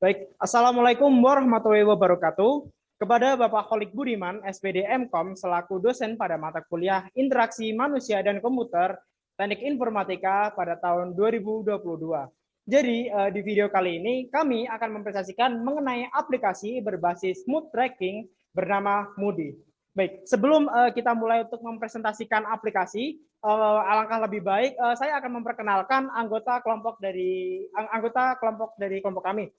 Baik, Assalamualaikum warahmatullahi wabarakatuh. Kepada Bapak Kholik Budiman, SPD MKOM, selaku dosen pada mata kuliah Interaksi Manusia dan Komputer, Teknik Informatika pada tahun 2022. Jadi, di video kali ini kami akan mempresentasikan mengenai aplikasi berbasis mood tracking bernama Moody. Baik, sebelum kita mulai untuk mempresentasikan aplikasi, alangkah lebih baik saya akan memperkenalkan anggota kelompok dari kelompok kami.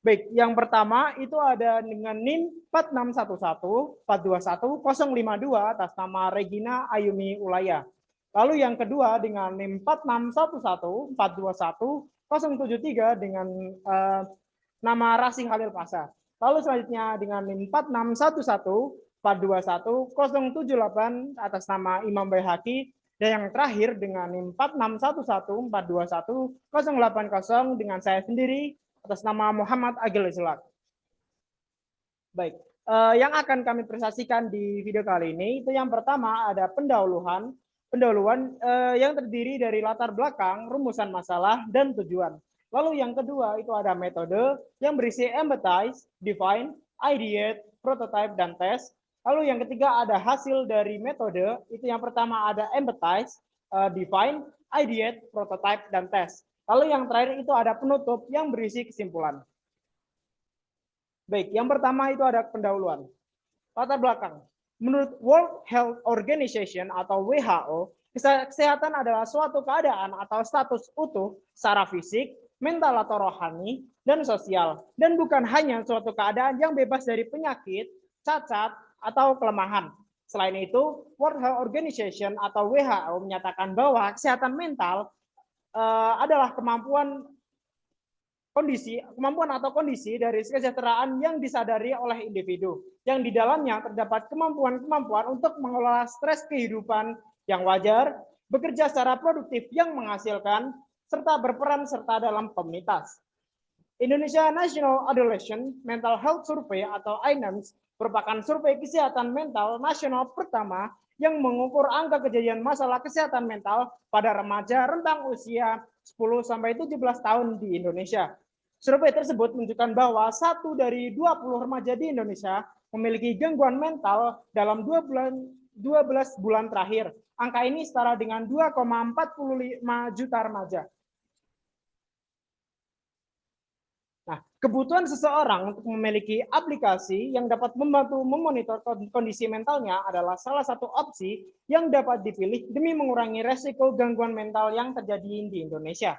Baik, yang pertama itu ada dengan NIM 4611-421-052 atas nama Regina Ayumi Ulaya. Lalu yang kedua dengan NIM 4611-421-073 dengan nama Rasih Halil Pasha. Lalu selanjutnya dengan NIM 4611-421-078 atas nama Imam Baihaqi. Dan yang terakhir dengan NIM 4611-421-080 dengan saya sendiri atas nama Muhammad Agil Islak. Baik, yang akan kami presentasikan di video kali ini itu yang pertama ada pendahuluan yang terdiri dari latar belakang, rumusan masalah, dan tujuan. Lalu yang kedua itu ada metode yang berisi empathize, define, ideate, prototype, dan test. Lalu yang ketiga ada hasil dari metode, itu yang pertama ada empathize, define, ideate, prototype, dan test. Lalu yang terakhir itu ada penutup yang berisi kesimpulan. Baik, yang pertama itu ada pendahuluan. Latar belakang. Menurut World Health Organization atau WHO, kesehatan adalah suatu keadaan atau status utuh secara fisik, mental atau rohani, dan sosial. Dan bukan hanya suatu keadaan yang bebas dari penyakit, cacat, atau kelemahan. Selain itu, World Health Organization atau WHO menyatakan bahwa kesehatan mental adalah kemampuan atau kondisi dari kesejahteraan yang disadari oleh individu, yang di dalamnya terdapat kemampuan untuk mengelola stres kehidupan yang wajar, bekerja secara produktif yang menghasilkan, serta berperan serta dalam komunitas. Indonesia National Adolescent Mental Health Survey atau INAMS merupakan survei kesehatan mental nasional pertama yang mengukur angka kejadian masalah kesehatan mental pada remaja rentang usia 10-17 tahun di Indonesia. Survei tersebut menunjukkan bahwa 1 dari 20 remaja di Indonesia memiliki gangguan mental dalam 12 bulan terakhir. Angka ini setara dengan 2,45 juta remaja. Nah, kebutuhan seseorang untuk memiliki aplikasi yang dapat membantu memonitor kondisi mentalnya adalah salah satu opsi yang dapat dipilih demi mengurangi resiko gangguan mental yang terjadi di Indonesia.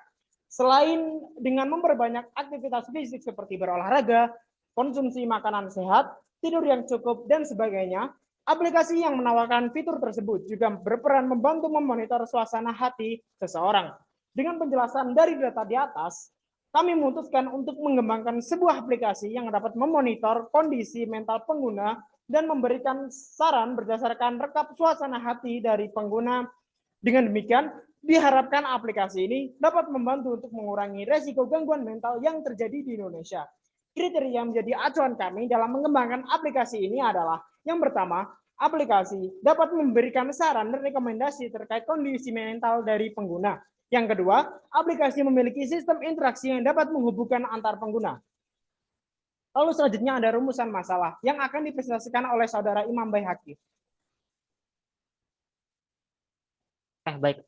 Selain dengan memperbanyak aktivitas fisik seperti berolahraga, konsumsi makanan sehat, tidur yang cukup, dan sebagainya, aplikasi yang menawarkan fitur tersebut juga berperan membantu memonitor suasana hati seseorang. Dengan penjelasan dari data di atas, kami memutuskan untuk mengembangkan sebuah aplikasi yang dapat memonitor kondisi mental pengguna dan memberikan saran berdasarkan rekap suasana hati dari pengguna. Dengan demikian, diharapkan aplikasi ini dapat membantu untuk mengurangi resiko gangguan mental yang terjadi di Indonesia. Kriteria yang menjadi acuan kami dalam mengembangkan aplikasi ini adalah yang pertama, aplikasi dapat memberikan saran dan rekomendasi terkait kondisi mental dari pengguna. Yang kedua, aplikasi memiliki sistem interaksi yang dapat menghubungkan antar pengguna. Lalu selanjutnya ada rumusan masalah yang akan dipresentasikan oleh saudara Imam Baihaqi. Baik,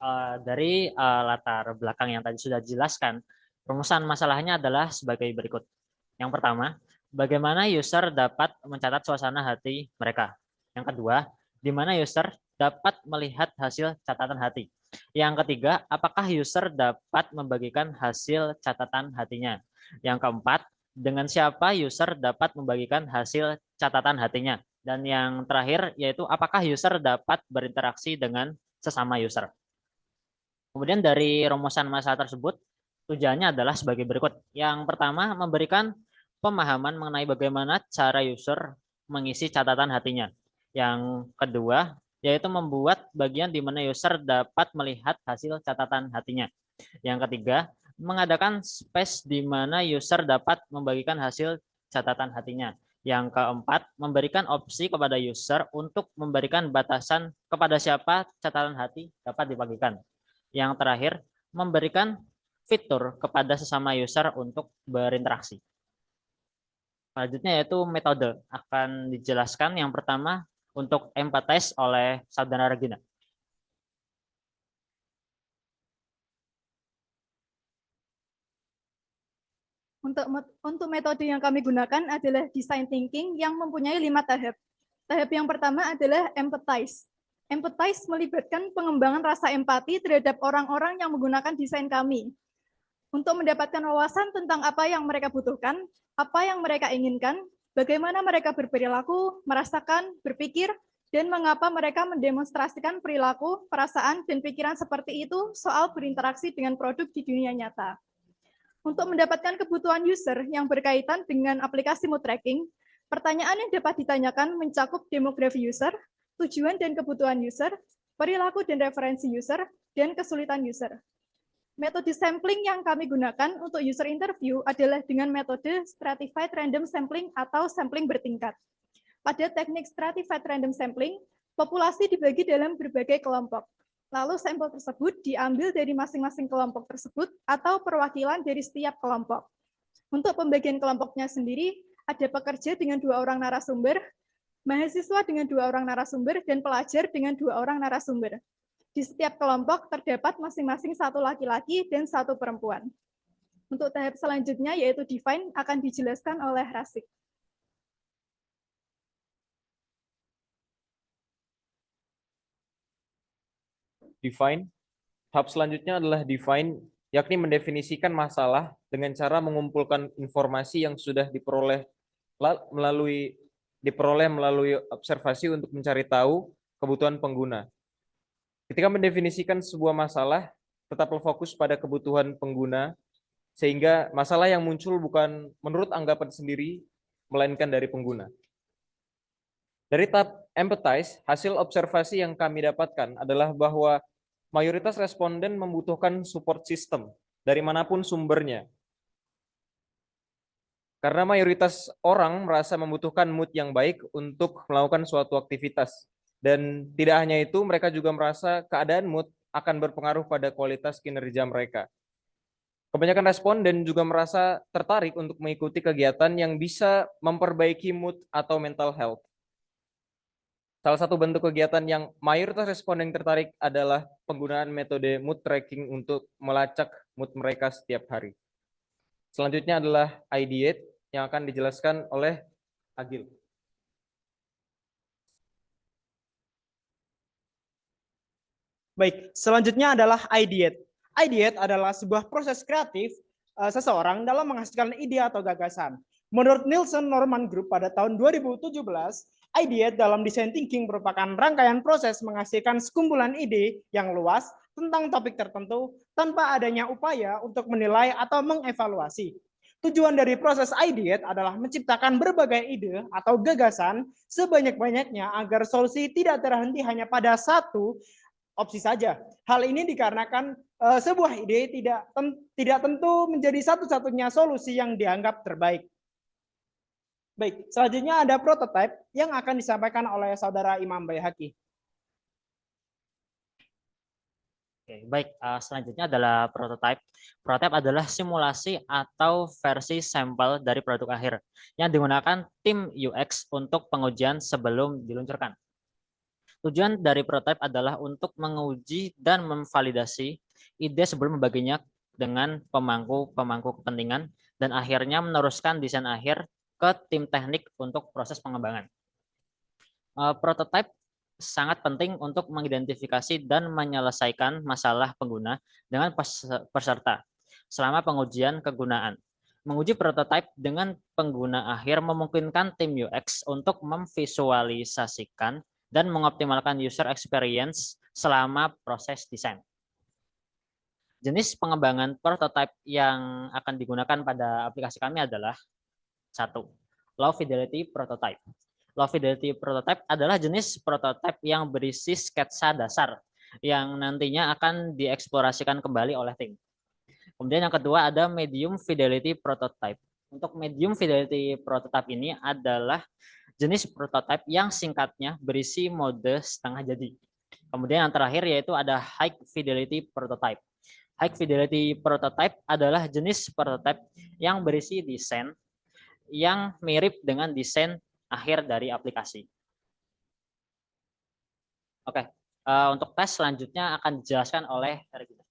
dari latar belakang yang tadi sudah dijelaskan, rumusan masalahnya adalah sebagai berikut. Yang pertama, bagaimana user dapat mencatat suasana hati mereka. Yang kedua, di mana user dapat melihat hasil catatan hati. Yang ketiga, apakah user dapat membagikan hasil catatan hatinya. Yang keempat, dengan siapa user dapat membagikan hasil catatan hatinya. Dan yang terakhir, yaitu apakah user dapat berinteraksi dengan sesama user. Kemudian dari rumusan masalah tersebut, tujuannya adalah sebagai berikut. Yang pertama, memberikan pemahaman mengenai bagaimana cara user mengisi catatan hatinya. Yang kedua, yaitu membuat bagian di mana user dapat melihat hasil catatan hatinya. Yang ketiga, mengadakan space di mana user dapat membagikan hasil catatan hatinya. Yang keempat, memberikan opsi kepada user untuk memberikan batasan kepada siapa catatan hati dapat dibagikan. Yang terakhir, memberikan fitur kepada sesama user untuk berinteraksi. Selanjutnya yaitu metode. Akan dijelaskan yang pertama untuk empathize oleh Saudara Regina. Untuk metode yang kami gunakan adalah design thinking yang mempunyai 5 tahap. Tahap yang pertama adalah empathize. Empathize melibatkan pengembangan rasa empati terhadap orang-orang yang menggunakan desain kami. Untuk mendapatkan wawasan tentang apa yang mereka butuhkan, apa yang mereka inginkan, bagaimana mereka berperilaku, merasakan, berpikir, dan mengapa mereka mendemonstrasikan perilaku, perasaan, dan pikiran seperti itu soal berinteraksi dengan produk di dunia nyata. Untuk mendapatkan kebutuhan user yang berkaitan dengan aplikasi mood tracking, pertanyaan yang dapat ditanyakan mencakup demografi user, tujuan dan kebutuhan user, perilaku dan referensi user, dan kesulitan user. Metode sampling yang kami gunakan untuk user interview adalah dengan metode stratified random sampling atau sampling bertingkat. Pada teknik stratified random sampling, populasi dibagi dalam berbagai kelompok. Lalu sampel tersebut diambil dari masing-masing kelompok tersebut atau perwakilan dari setiap kelompok. Untuk pembagian kelompoknya sendiri, ada pekerja dengan 2 orang narasumber, mahasiswa dengan 2 orang narasumber, dan pelajar dengan 2 orang narasumber. Di setiap kelompok terdapat masing-masing 1 laki-laki dan 1 perempuan. Untuk tahap selanjutnya yaitu define akan dijelaskan oleh Rasik. Define. Tahap selanjutnya adalah define, yakni mendefinisikan masalah dengan cara mengumpulkan informasi yang sudah diperoleh melalui observasi untuk mencari tahu kebutuhan pengguna. Ketika mendefinisikan sebuah masalah, tetaplah fokus pada kebutuhan pengguna, sehingga masalah yang muncul bukan menurut anggapan sendiri, melainkan dari pengguna. Dari tahap empathize, hasil observasi yang kami dapatkan adalah bahwa mayoritas responden membutuhkan support system dari manapun sumbernya. Karena mayoritas orang merasa membutuhkan mood yang baik untuk melakukan suatu aktivitas. Dan tidak hanya itu, mereka juga merasa keadaan mood akan berpengaruh pada kualitas kinerja mereka. Kebanyakan responden juga merasa tertarik untuk mengikuti kegiatan yang bisa memperbaiki mood atau mental health. Salah satu bentuk kegiatan yang mayoritas responden tertarik adalah penggunaan metode mood tracking untuk melacak mood mereka setiap hari. Selanjutnya adalah ideate yang akan dijelaskan oleh Agil. Baik, selanjutnya adalah ideate. Ideate adalah sebuah proses kreatif seseorang dalam menghasilkan ide atau gagasan. Menurut Nielsen Norman Group pada tahun 2017, ideate dalam design thinking merupakan rangkaian proses menghasilkan sekumpulan ide yang luas tentang topik tertentu tanpa adanya upaya untuk menilai atau mengevaluasi. Tujuan dari proses ideate adalah menciptakan berbagai ide atau gagasan sebanyak-banyaknya agar solusi tidak terhenti hanya pada satu opsi saja. Hal ini dikarenakan sebuah ide tidak tentu menjadi satu-satunya solusi yang dianggap terbaik. Baik, selanjutnya ada prototype yang akan disampaikan oleh Saudara Imam Baihaqi. Oke, baik. Selanjutnya adalah prototype. Prototype adalah simulasi atau versi sampel dari produk akhir yang digunakan tim UX untuk pengujian sebelum diluncurkan. Tujuan dari prototype adalah untuk menguji dan memvalidasi ide sebelum membaginya dengan pemangku kepentingan dan akhirnya meneruskan desain akhir ke tim teknik untuk proses pengembangan. Prototype sangat penting untuk mengidentifikasi dan menyelesaikan masalah pengguna dengan peserta selama pengujian kegunaan. Menguji prototype dengan pengguna akhir memungkinkan tim UX untuk memvisualisasikan dan mengoptimalkan user experience selama proses desain. Jenis pengembangan prototype yang akan digunakan pada aplikasi kami adalah 1. Low fidelity prototype. Low fidelity prototype adalah jenis prototype yang berisi sketsa dasar yang nantinya akan dieksplorasikan kembali oleh tim. Kemudian yang kedua ada medium fidelity prototype. Untuk medium fidelity prototype ini adalah jenis prototype yang singkatnya berisi mode setengah jadi. Kemudian yang terakhir yaitu ada high fidelity prototype. High fidelity prototype adalah jenis prototype yang berisi desain yang mirip dengan desain akhir dari aplikasi. Oke, untuk tes selanjutnya akan dijelaskan oleh Regina.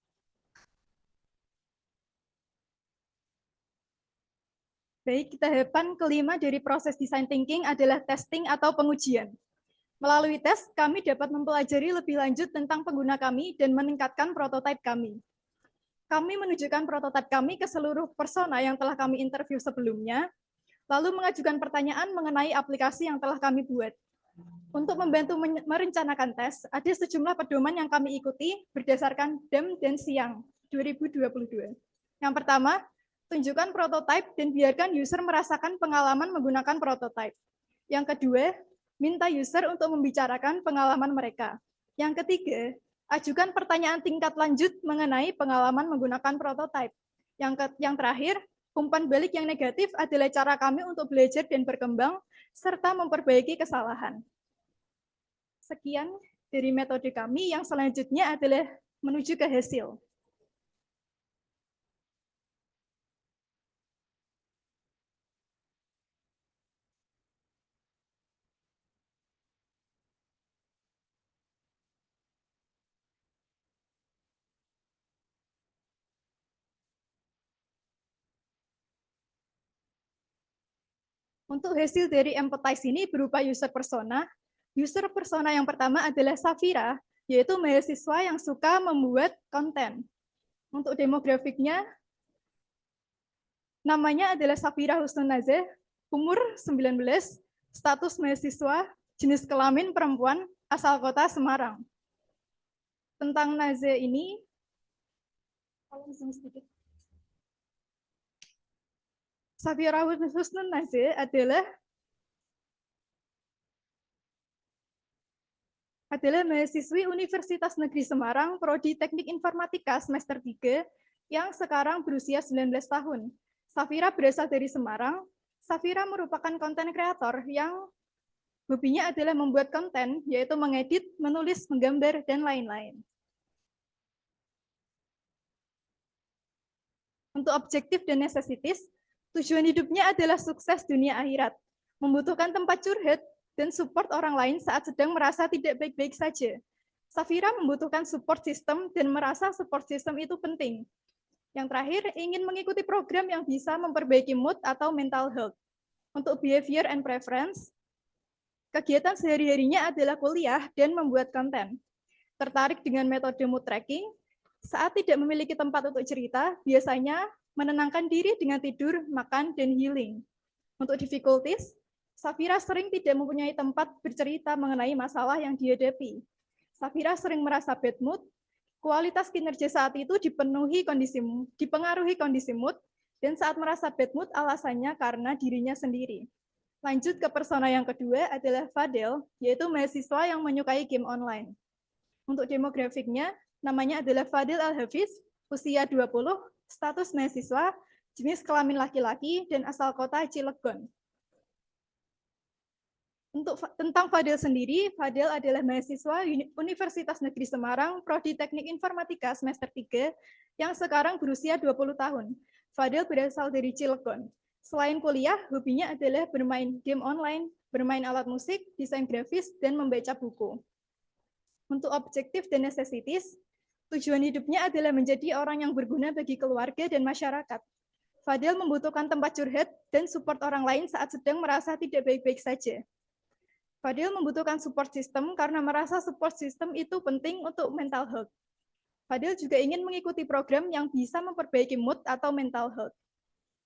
Baik, tahapan kelima dari proses design thinking adalah testing atau pengujian. Melalui tes, kami dapat mempelajari lebih lanjut tentang pengguna kami dan meningkatkan prototipe kami. Kami menunjukkan prototipe kami ke seluruh persona yang telah kami interview sebelumnya, lalu mengajukan pertanyaan mengenai aplikasi yang telah kami buat. Untuk membantu merencanakan tes, ada sejumlah pedoman yang kami ikuti berdasarkan DAM dan SIANG 2022. Yang pertama, tunjukkan prototipe dan biarkan user merasakan pengalaman menggunakan prototipe. Yang kedua, minta user untuk membicarakan pengalaman mereka. Yang ketiga, ajukan pertanyaan tingkat lanjut mengenai pengalaman menggunakan prototipe. Yang terakhir, umpan balik yang negatif adalah cara kami untuk belajar dan berkembang, serta memperbaiki kesalahan. Sekian dari metode kami, yang selanjutnya adalah menuju ke hasil. Untuk hasil dari empathize ini berupa user persona. User persona yang pertama adalah Safira, yaitu mahasiswa yang suka membuat konten. Untuk demografiknya, namanya adalah Safira Husnun Nazeh, umur 19, status mahasiswa, jenis kelamin perempuan, asal kota Semarang. Tentang Nazeh ini, Safira Husnun Nazeh adalah mahasiswi Universitas Negeri Semarang, Prodi Teknik Informatika semester 3, yang sekarang berusia 19 tahun. Safira berasal dari Semarang. Safira merupakan konten kreator yang hobinya adalah membuat konten, yaitu mengedit, menulis, menggambar, dan lain-lain. Untuk objektif dan necessities, tujuan hidupnya adalah sukses dunia akhirat, membutuhkan tempat curhat, dan support orang lain saat sedang merasa tidak baik-baik saja. Safira membutuhkan support system dan merasa support system itu penting. Yang terakhir, ingin mengikuti program yang bisa memperbaiki mood atau mental health. Untuk behavior and preference, kegiatan sehari-harinya adalah kuliah dan membuat konten. Tertarik dengan metode mood tracking, saat tidak memiliki tempat untuk cerita, biasanya menenangkan diri dengan tidur, makan, dan healing. Untuk difficulties, Safira sering tidak mempunyai tempat bercerita mengenai masalah yang dihadapi. Safira sering merasa bad mood, kualitas kinerja saat itu dipengaruhi kondisi mood, dan saat merasa bad mood alasannya karena dirinya sendiri. Lanjut ke persona yang kedua adalah Fadel, yaitu mahasiswa yang menyukai game online. Untuk demografiknya, namanya adalah Fadil Al-Hafiz, usia 20, status mahasiswa, jenis kelamin laki-laki, dan asal kota Cilegon. Untuk tentang Fadil sendiri, Fadil adalah mahasiswa Universitas Negeri Semarang, Prodi Teknik Informatika semester 3, yang sekarang berusia 20 tahun. Fadil berasal dari Cilegon. Selain kuliah, hobinya adalah bermain game online, bermain alat musik, desain grafis, dan membaca buku. Untuk objektif dan necessities, tujuan hidupnya adalah menjadi orang yang berguna bagi keluarga dan masyarakat. Fadil membutuhkan tempat curhat dan support orang lain saat sedang merasa tidak baik-baik saja. Fadil membutuhkan support system karena merasa support system itu penting untuk mental health. Fadil juga ingin mengikuti program yang bisa memperbaiki mood atau mental health.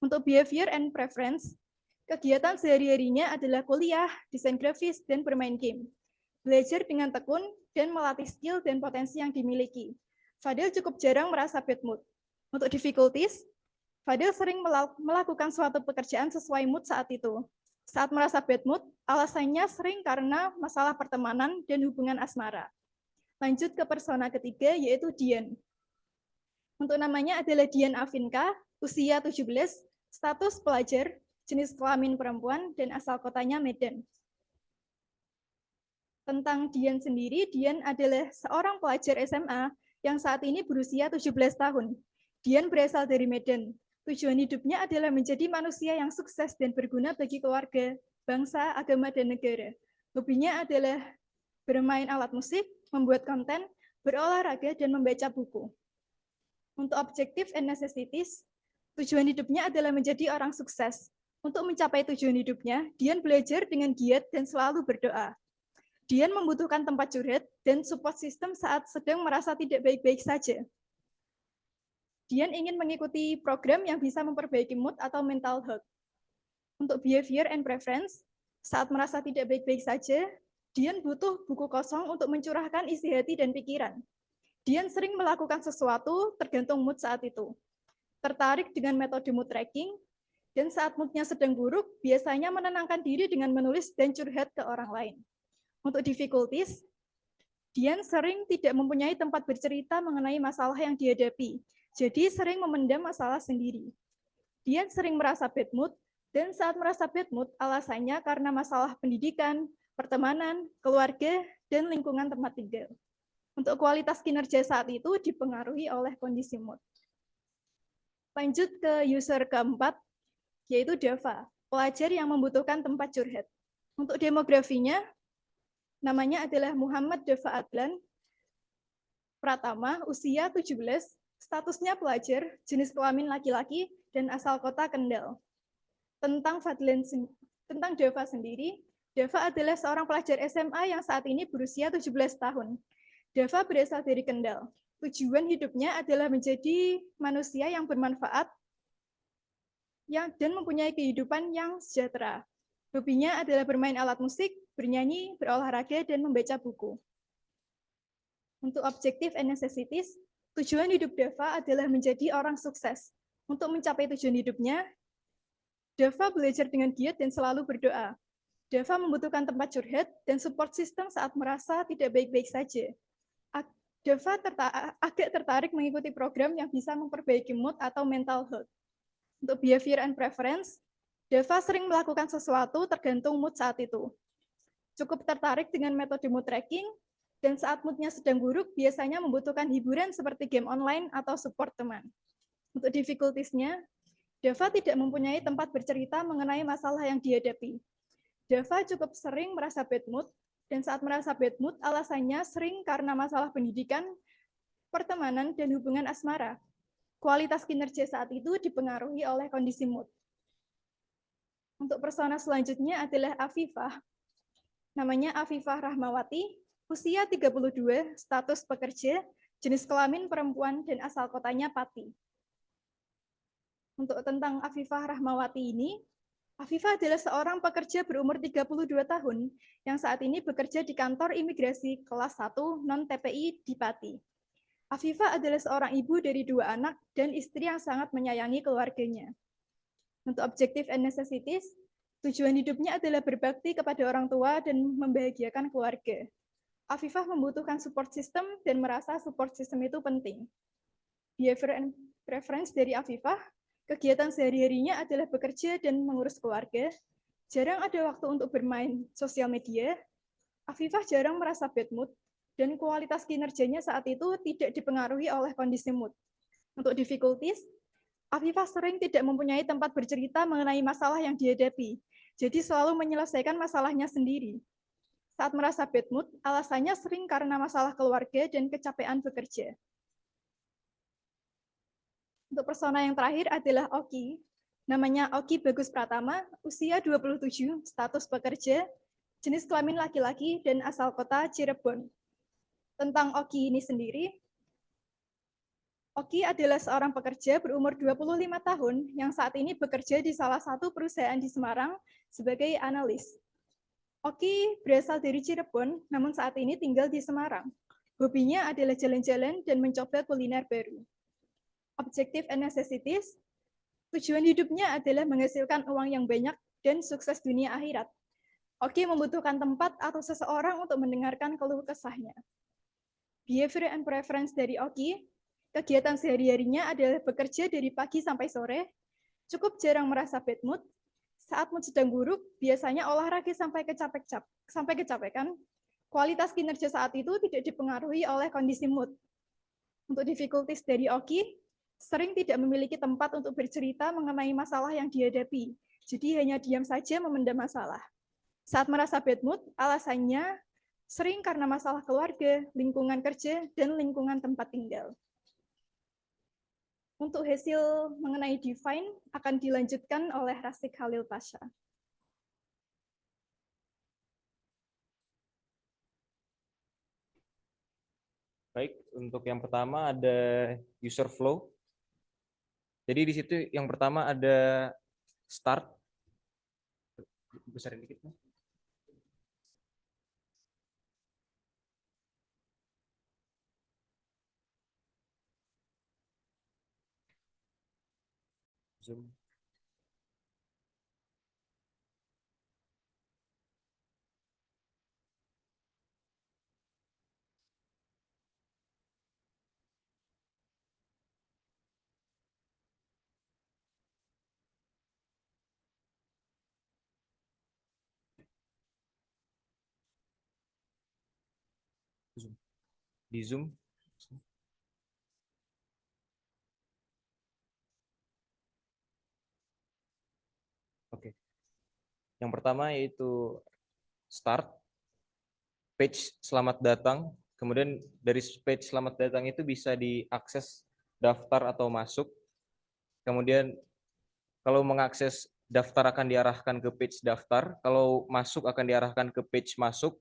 Untuk behavior and preference, kegiatan sehari-harinya adalah kuliah, desain grafis, dan bermain game. Belajar dengan tekun dan melatih skill dan potensi yang dimiliki. Fadil cukup jarang merasa bad mood. Untuk difficulties, Fadil sering melakukan suatu pekerjaan sesuai mood saat itu. Saat merasa bad mood, alasannya sering karena masalah pertemanan dan hubungan asmara. Lanjut ke persona ketiga, yaitu Dian. Untuk namanya adalah Dian Afinka, usia 17, status pelajar, jenis kelamin perempuan, dan asal kotanya Medan. Tentang Dian sendiri, Dian adalah seorang pelajar SMA yang saat ini berusia 17 tahun. Dian berasal dari Medan. Tujuan hidupnya adalah menjadi manusia yang sukses dan berguna bagi keluarga, bangsa, agama, dan negara. Hobinya adalah bermain alat musik, membuat konten, berolahraga, dan membaca buku. Untuk objektif and necessities, tujuan hidupnya adalah menjadi orang sukses. Untuk mencapai tujuan hidupnya, Dian belajar dengan giat dan selalu berdoa. Dian membutuhkan tempat curhat dan support system saat sedang merasa tidak baik-baik saja. Dian ingin mengikuti program yang bisa memperbaiki mood atau mental health. Untuk behavior and preference, saat merasa tidak baik-baik saja, Dian butuh buku kosong untuk mencurahkan isi hati dan pikiran. Dian sering melakukan sesuatu tergantung mood saat itu. Tertarik dengan metode mood tracking, dan saat moodnya sedang buruk, biasanya menenangkan diri dengan menulis dan curhat ke orang lain. Untuk difficulties, Dian sering tidak mempunyai tempat bercerita mengenai masalah yang dihadapi, jadi sering memendam masalah sendiri. Dian sering merasa bad mood, dan saat merasa bad mood, alasannya karena masalah pendidikan, pertemanan, keluarga, dan lingkungan tempat tinggal. Untuk kualitas kinerja saat itu dipengaruhi oleh kondisi mood. Lanjut ke user keempat, yaitu Dava, pelajar yang membutuhkan tempat curhat. Untuk demografinya, namanya adalah Muhammad Dava Adlan Pratama, usia 17, statusnya pelajar, jenis kelamin laki-laki, dan asal kota Kendal. Tentang Dava sendiri, Dava adalah seorang pelajar SMA yang saat ini berusia 17 tahun. Dava berasal dari Kendal. Tujuan hidupnya adalah menjadi manusia yang bermanfaat dan mempunyai kehidupan yang sejahtera. Hobinya adalah bermain alat musik, bernyanyi, berolahraga, dan membaca buku. Untuk objektif and necessities, tujuan hidup Dava adalah menjadi orang sukses. Untuk mencapai tujuan hidupnya, Dava belajar dengan giat dan selalu berdoa. Dava membutuhkan tempat curhat dan support system saat merasa tidak baik-baik saja. Dava agak tertarik mengikuti program yang bisa memperbaiki mood atau mental health. Untuk behavior and preference, Dava sering melakukan sesuatu tergantung mood saat itu. Cukup tertarik dengan metode mood tracking, dan saat moodnya sedang buruk, biasanya membutuhkan hiburan seperti game online atau support teman. Untuk difficulties-nya, Dava tidak mempunyai tempat bercerita mengenai masalah yang dihadapi. Dava cukup sering merasa bad mood, dan saat merasa bad mood, alasannya sering karena masalah pendidikan, pertemanan, dan hubungan asmara. Kualitas kinerja saat itu dipengaruhi oleh kondisi mood. Untuk persona selanjutnya adalah Afifah. Namanya Afifah Rahmawati, usia 32, status pekerja, jenis kelamin perempuan, dan asal kotanya Pati. Untuk tentang Afifah Rahmawati ini, Afifah adalah seorang pekerja berumur 32 tahun yang saat ini bekerja di kantor imigrasi kelas 1 non-TPI di Pati. Afifah adalah seorang ibu dari 2 anak dan istri yang sangat menyayangi keluarganya. Untuk objektif and necessities, tujuan hidupnya adalah berbakti kepada orang tua dan membahagiakan keluarga. Afifah membutuhkan support system dan merasa support system itu penting. Behavior and preference dari Afifah, kegiatan sehari-harinya adalah bekerja dan mengurus keluarga. Jarang ada waktu untuk bermain sosial media. Afifah jarang merasa bad mood, dan kualitas kinerjanya saat itu tidak dipengaruhi oleh kondisi mood. Untuk difficulties, Afifah sering tidak mempunyai tempat bercerita mengenai masalah yang dihadapi, jadi selalu menyelesaikan masalahnya sendiri. Saat merasa bad mood, alasannya sering karena masalah keluarga dan kecapean bekerja. Untuk persona yang terakhir adalah Oki. Namanya Oki Bagus Pratama, usia 27, status pekerja, jenis kelamin laki-laki, dan asal kota Cirebon. Tentang Oki ini sendiri, Oki adalah seorang pekerja berumur 25 tahun yang saat ini bekerja di salah satu perusahaan di Semarang sebagai analis. Oki berasal dari Cirebon, namun saat ini tinggal di Semarang. Hobinya adalah jalan-jalan dan mencoba kuliner baru. Objective and necessities, tujuan hidupnya adalah menghasilkan uang yang banyak dan sukses dunia akhirat. Oki membutuhkan tempat atau seseorang untuk mendengarkan keluh kesahnya. Behavior and preference dari Oki, kegiatan sehari-harinya adalah bekerja dari pagi sampai sore, cukup jarang merasa bad mood, saat mood sedang buruk, biasanya olahraga sampai kecapekan, kualitas kinerja saat itu tidak dipengaruhi oleh kondisi mood. Untuk difficulties dari Oki, sering tidak memiliki tempat untuk bercerita mengenai masalah yang dihadapi. Jadi hanya diam saja memendam masalah. Saat merasa bad mood, alasannya sering karena masalah keluarga, lingkungan kerja, dan lingkungan tempat tinggal. Untuk hasil mengenai define akan dilanjutkan oleh Rasik Khalil Pasha. Baik, untuk yang pertama ada user flow. Jadi di situ yang pertama ada start. Besarin dikit. Zoom. Zoom. Di Zoom. Oke. Yang pertama yaitu start, page selamat datang. Kemudian dari page selamat datang itu bisa diakses daftar atau masuk. Kemudian kalau mengakses daftar akan diarahkan ke page daftar, kalau masuk akan diarahkan ke page masuk.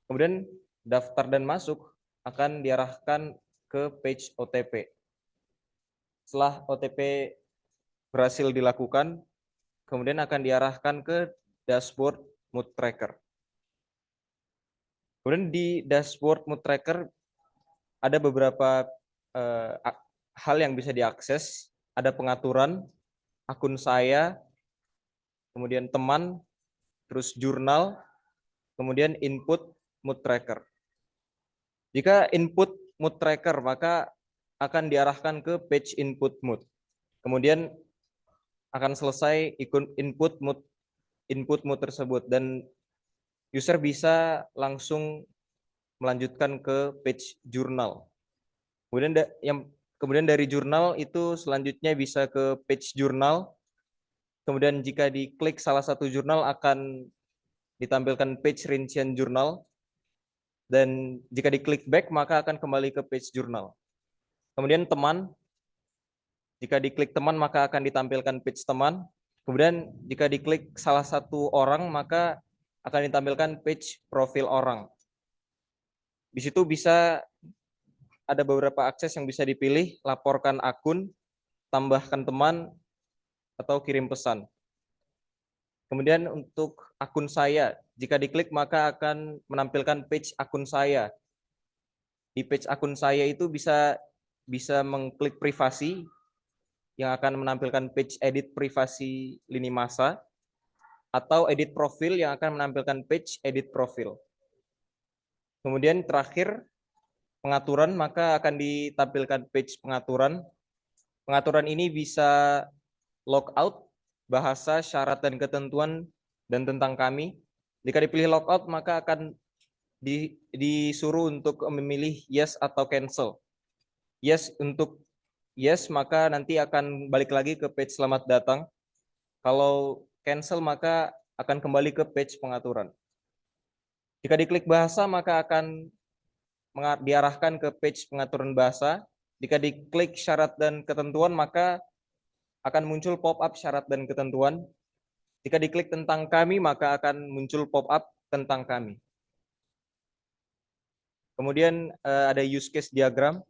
Kemudian daftar dan masuk akan diarahkan ke page OTP. Setelah OTP berhasil dilakukan, kemudian akan diarahkan ke dashboard mood tracker. Kemudian di dashboard mood tracker ada beberapa hal yang bisa diakses. Ada pengaturan, akun saya, kemudian teman, terus jurnal, kemudian input mood tracker. Jika input mood tracker, maka akan diarahkan ke page input mood. Kemudian akan selesai input mood tersebut dan user bisa langsung melanjutkan ke page jurnal. Kemudian dari jurnal itu selanjutnya bisa ke page jurnal. Kemudian jika diklik salah satu jurnal akan ditampilkan page rincian jurnal. Dan jika diklik back maka akan kembali ke page jurnal. Kemudian teman, jika diklik teman maka akan ditampilkan page teman. Kemudian jika diklik salah satu orang maka akan ditampilkan page profil orang. Di situ bisa ada beberapa akses yang bisa dipilih, laporkan akun, tambahkan teman, atau kirim pesan. Kemudian untuk akun saya, jika diklik maka akan menampilkan page akun saya. Di page akun saya itu bisa mengklik privasi yang akan menampilkan page edit privasi lini masa atau edit profil yang akan menampilkan page edit profil. Kemudian terakhir pengaturan, maka akan ditampilkan page pengaturan. Pengaturan ini bisa logout, bahasa, syarat dan ketentuan dan tentang kami. Jika dipilih logout maka akan disuruh untuk memilih yes atau cancel. Yes untuk yes maka nanti akan balik lagi ke page selamat datang. Kalau cancel maka akan kembali ke page pengaturan. Jika diklik bahasa maka akan diarahkan ke page pengaturan bahasa. Jika diklik syarat dan ketentuan maka akan muncul pop-up syarat dan ketentuan. Jika diklik tentang kami maka akan muncul pop-up tentang kami. Kemudian ada use case diagram.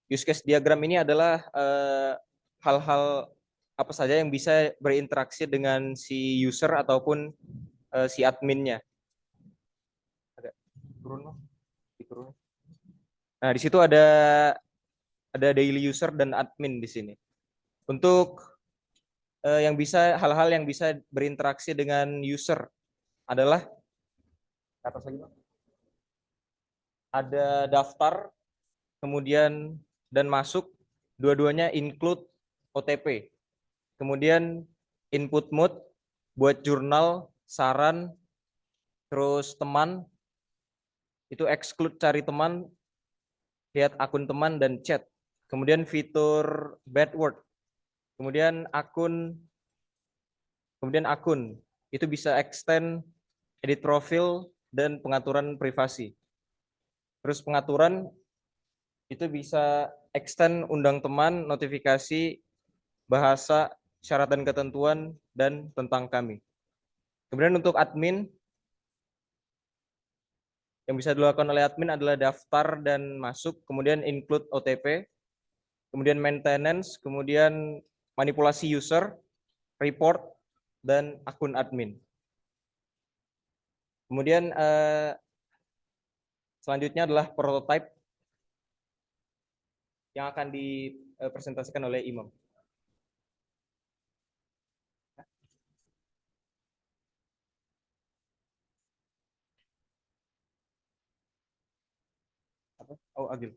Use case diagram ini adalah hal-hal apa saja yang bisa berinteraksi dengan si user ataupun si adminnya. Nah, di situ ada daily user dan admin di sini. Untuk hal-hal yang bisa berinteraksi dengan user adalah ada daftar, kemudian dan masuk, dua-duanya include OTP. kemudian input mood, buat jurnal, saran, terus teman, itu exclude cari teman, lihat akun teman dan chat. Kemudian fitur bad word, kemudian akun, itu bisa extend, edit profil, dan pengaturan privasi. Terus pengaturan itu bisa extend undang teman, notifikasi, bahasa, syarat dan ketentuan, dan tentang kami. Kemudian untuk admin, yang bisa dilakukan oleh admin adalah daftar dan masuk, kemudian include OTP, kemudian maintenance, kemudian manipulasi user, report, dan akun admin. Kemudian selanjutnya adalah prototype yang akan dipresentasikan oleh Imam. Oh, Agil.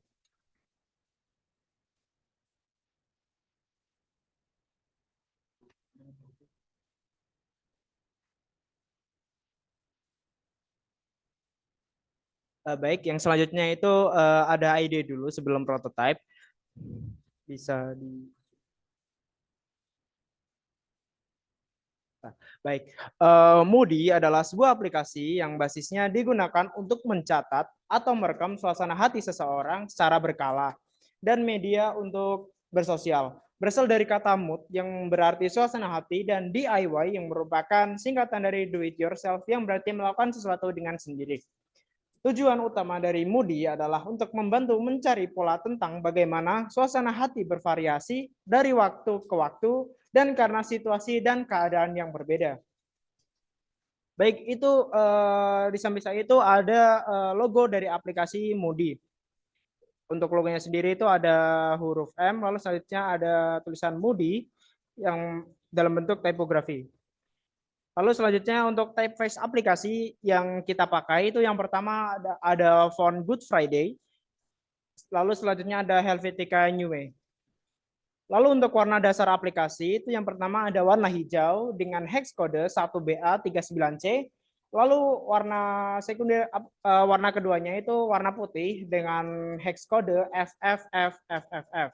Baik, yang selanjutnya itu ada ide dulu sebelum prototype. Bisa di Baik, Moody adalah sebuah aplikasi yang basisnya digunakan untuk mencatat atau merekam suasana hati seseorang secara berkala dan media untuk bersosial. Berasal dari kata mood yang berarti suasana hati dan DIY yang merupakan singkatan dari do it yourself yang berarti melakukan sesuatu dengan sendiri. Tujuan utama dari Moody adalah untuk membantu mencari pola tentang bagaimana suasana hati bervariasi dari waktu ke waktu dan karena situasi dan keadaan yang berbeda. Baik, itu di samping saya itu ada logo dari aplikasi Moody. Untuk logonya sendiri itu ada huruf M, lalu selanjutnya ada tulisan Moody yang dalam bentuk tipografi. Lalu selanjutnya untuk typeface aplikasi yang kita pakai itu yang pertama ada font Good Friday. Lalu selanjutnya ada Helvetica New Way. Lalu untuk warna dasar aplikasi itu yang pertama ada warna hijau dengan hex kode 1BA39C. Lalu warna sekunder warna keduanya itu warna putih dengan hex kode FFFFFF.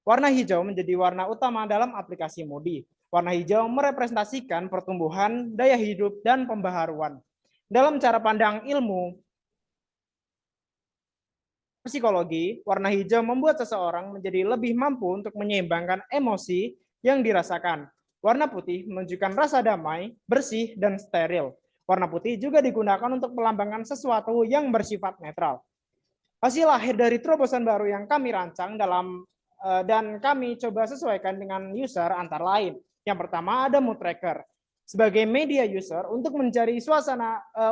Warna hijau menjadi warna utama dalam aplikasi Moody. Warna hijau merepresentasikan pertumbuhan, daya hidup, dan pembaharuan. Dalam cara pandang ilmu psikologi, warna hijau membuat seseorang menjadi lebih mampu untuk menyeimbangkan emosi yang dirasakan. Warna putih menunjukkan rasa damai, bersih, dan steril. Warna putih juga digunakan untuk melambangkan sesuatu yang bersifat netral. Hasil akhir dari terobosan baru yang kami rancang dan kami coba sesuaikan dengan user antara lain. Yang pertama ada mood tracker sebagai media user untuk mencari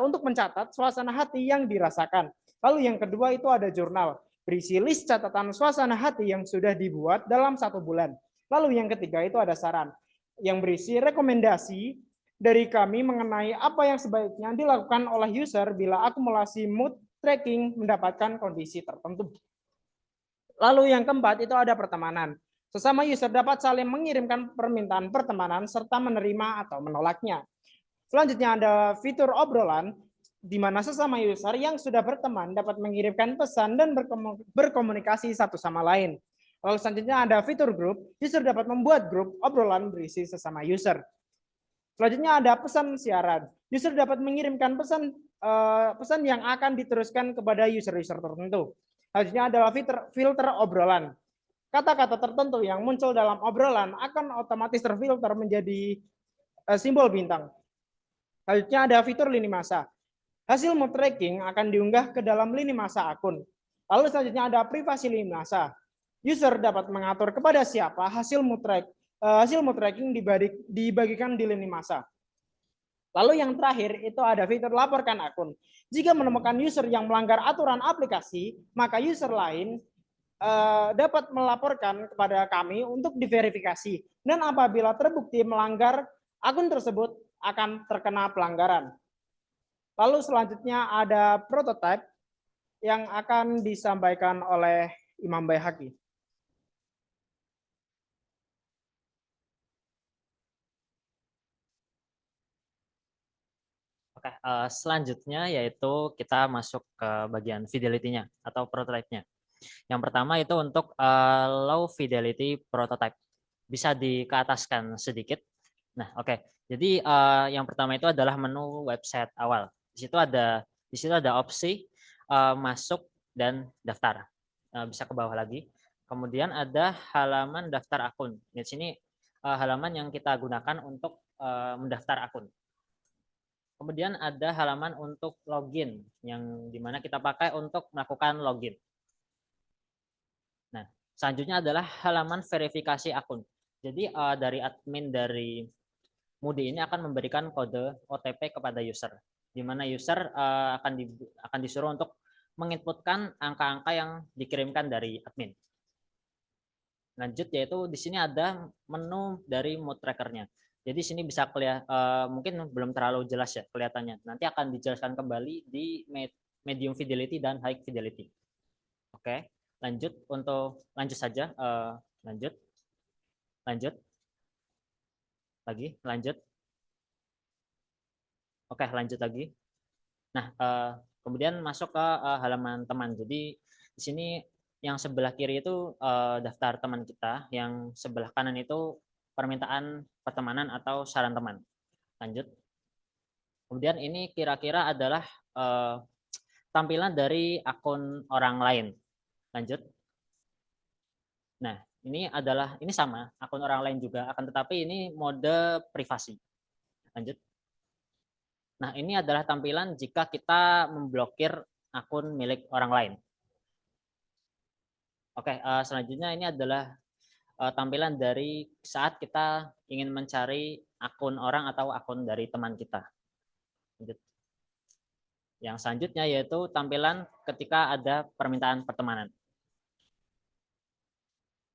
untuk mencatat suasana hati yang dirasakan. Lalu yang kedua itu ada jurnal, berisi list catatan suasana hati yang sudah dibuat dalam 1 bulan. Lalu yang ketiga itu ada saran, yang berisi rekomendasi dari kami mengenai apa yang sebaiknya dilakukan oleh user bila akumulasi mood tracking mendapatkan kondisi tertentu. Lalu yang keempat itu ada pertemanan. Sesama user dapat saling mengirimkan permintaan pertemanan serta menerima atau menolaknya. Selanjutnya ada fitur obrolan, di mana sesama user yang sudah berteman dapat mengirimkan pesan dan berkomunikasi satu sama lain. Lalu selanjutnya ada fitur grup, user dapat membuat grup obrolan berisi sesama user. Selanjutnya ada pesan siaran, user dapat mengirimkan pesan yang akan diteruskan kepada user-user tertentu. Selanjutnya adalah filter obrolan. Kata-kata tertentu yang muncul dalam obrolan akan otomatis terfilter menjadi simbol bintang. Selanjutnya ada fitur lini masa. Hasil mood tracking akan diunggah ke dalam lini masa akun. Lalu selanjutnya ada privasi lini masa. User dapat mengatur kepada siapa hasil mood tracking dibagikan di lini masa. Lalu yang terakhir itu ada fitur laporkan akun. Jika menemukan user yang melanggar aturan aplikasi, maka user lain dapat melaporkan kepada kami untuk diverifikasi. Dan apabila terbukti melanggar, akun tersebut akan terkena pelanggaran. Lalu selanjutnya ada prototype yang akan disampaikan oleh Imam Baihaqi. Oke, selanjutnya yaitu kita masuk ke bagian fidelity-nya atau prototype-nya. Yang pertama itu untuk low fidelity prototype. Bisa dikeataskan sedikit. Nah, oke. Jadi yang pertama itu adalah menu website awal. Di situ ada opsi masuk dan daftar. Bisa ke bawah lagi. Kemudian ada halaman daftar akun. Di sini halaman yang kita gunakan untuk mendaftar akun. Kemudian ada halaman untuk login yang dimana kita pakai untuk melakukan login. Nah, selanjutnya adalah halaman verifikasi akun. Jadi dari admin dari Moodle ini akan memberikan kode OTP kepada user, di mana user akan disuruh untuk menginputkan angka-angka yang dikirimkan dari admin. Lanjut yaitu di sini ada menu dari mood trackernya. Jadi sini bisa mungkin belum terlalu jelas ya kelihatannya. Nanti akan dijelaskan kembali di medium fidelity dan high fidelity. Oke, lanjut saja. Lanjut lagi. Oke, lanjut lagi. Nah, kemudian masuk ke halaman teman. Jadi di sini yang sebelah kiri itu daftar teman kita, yang sebelah kanan itu permintaan pertemanan atau saran teman. Lanjut. Kemudian ini kira-kira adalah tampilan dari akun orang lain. Lanjut. Nah, ini sama, akun orang lain juga, akan tetapi ini mode privasi. Lanjut. Nah, ini adalah tampilan jika kita memblokir akun milik orang lain. Oke, selanjutnya ini adalah tampilan dari saat kita ingin mencari akun orang atau akun dari teman kita. Lanjut. Yang selanjutnya yaitu tampilan ketika ada permintaan pertemanan.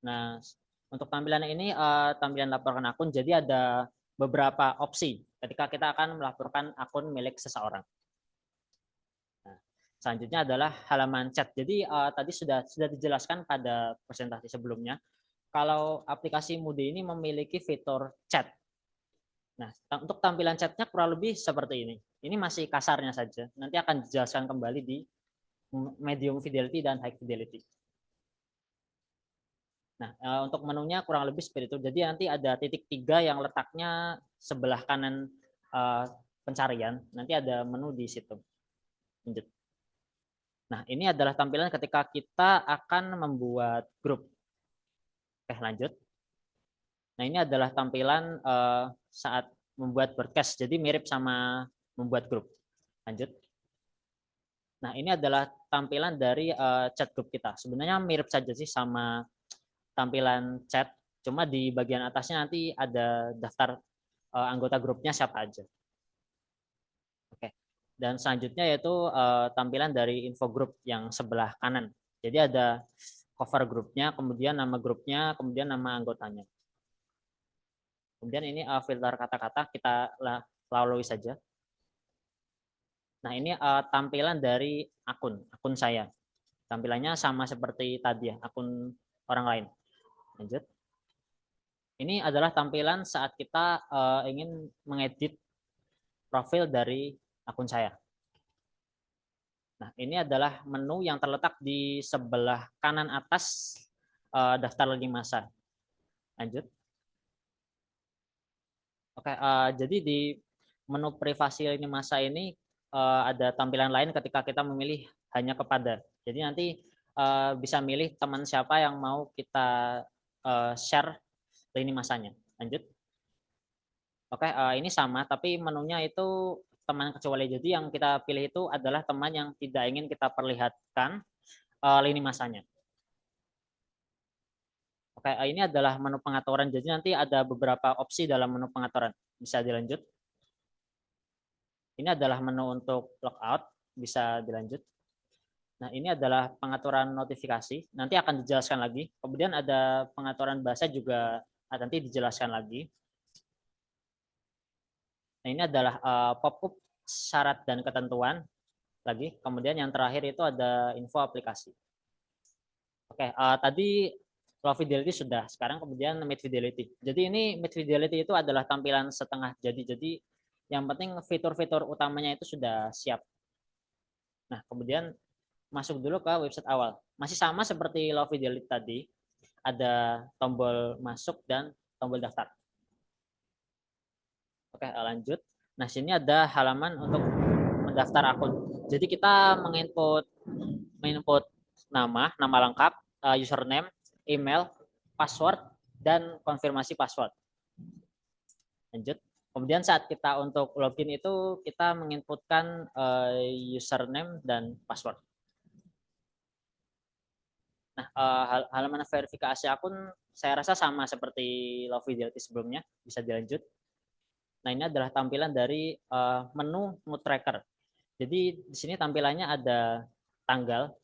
Nah, untuk tampilan ini tampilan laporkan akun, jadi ada beberapa opsi ketika kita akan melaporkan akun milik seseorang. Nah, selanjutnya adalah halaman chat. Jadi tadi sudah dijelaskan pada presentasi sebelumnya, kalau aplikasi Moodle ini memiliki fitur chat. Nah, untuk tampilan chatnya kurang lebih seperti ini. Ini masih kasarnya saja. Nanti akan dijelaskan kembali di medium fidelity dan high fidelity. Nah, untuk menunya kurang lebih seperti itu. Jadi nanti ada titik 3 yang letaknya sebelah kanan pencarian. Nanti ada menu di situ. Lanjut. Nah, ini adalah tampilan ketika kita akan membuat grup. Oke, lanjut. Nah, ini adalah tampilan saat membuat broadcast. Jadi mirip sama membuat grup. Lanjut. Nah, ini adalah tampilan dari chat grup kita. Sebenarnya mirip saja sih sama tampilan chat, cuma di bagian atasnya nanti ada daftar anggota grupnya siapa aja. Oke. Dan selanjutnya yaitu tampilan dari info grup yang sebelah kanan. Jadi ada cover grupnya, kemudian nama grupnya, kemudian nama anggotanya. Kemudian ini filter kata-kata kita lalui saja. Nah, ini tampilan dari akun saya. Tampilannya sama seperti tadi ya, akun orang lain. Lanjut. Ini adalah tampilan saat kita ingin mengedit profil dari akun saya. Nah, ini adalah menu yang terletak di sebelah kanan atas daftar lini masa. Lanjut. Oke, jadi di menu privasi lini masa ini ada tampilan lain ketika kita memilih hanya kepada. Jadi nanti bisa milih teman siapa yang mau kita share lini masanya. Lanjut. Oke, ini sama, tapi menunya itu teman kecuali. Jadi yang kita pilih itu adalah teman yang tidak ingin kita perlihatkan lini masanya. Oke, ini adalah menu pengaturan. Jadi nanti ada beberapa opsi dalam menu pengaturan. Bisa dilanjut. Ini adalah menu untuk logout. Bisa dilanjut. Nah, ini adalah pengaturan notifikasi. Nanti akan dijelaskan lagi. Kemudian ada pengaturan bahasa juga nanti dijelaskan lagi. Nah, ini adalah pop-up syarat dan ketentuan lagi. Kemudian yang terakhir itu ada info aplikasi. Oke, tadi low fidelity sudah. Sekarang kemudian mid fidelity. Jadi ini mid fidelity itu adalah tampilan setengah jadi. Jadi Yang penting fitur-fitur utamanya itu sudah siap. Nah, kemudian masuk dulu ke website awal. Masih sama seperti Low Fidelity tadi, ada tombol masuk dan tombol daftar. Oke, lanjut. Nah, sini ada halaman untuk mendaftar akun. Jadi kita menginput nama lengkap, username, email, password, dan konfirmasi password. Lanjut. Kemudian saat kita untuk login itu kita menginputkan username dan password. Nah, halaman verifikasi akun saya rasa sama seperti Low Fidelity sebelumnya, bisa dilanjut. Nah, ini adalah tampilan dari menu mood tracker. Jadi di sini tampilannya ada tanggal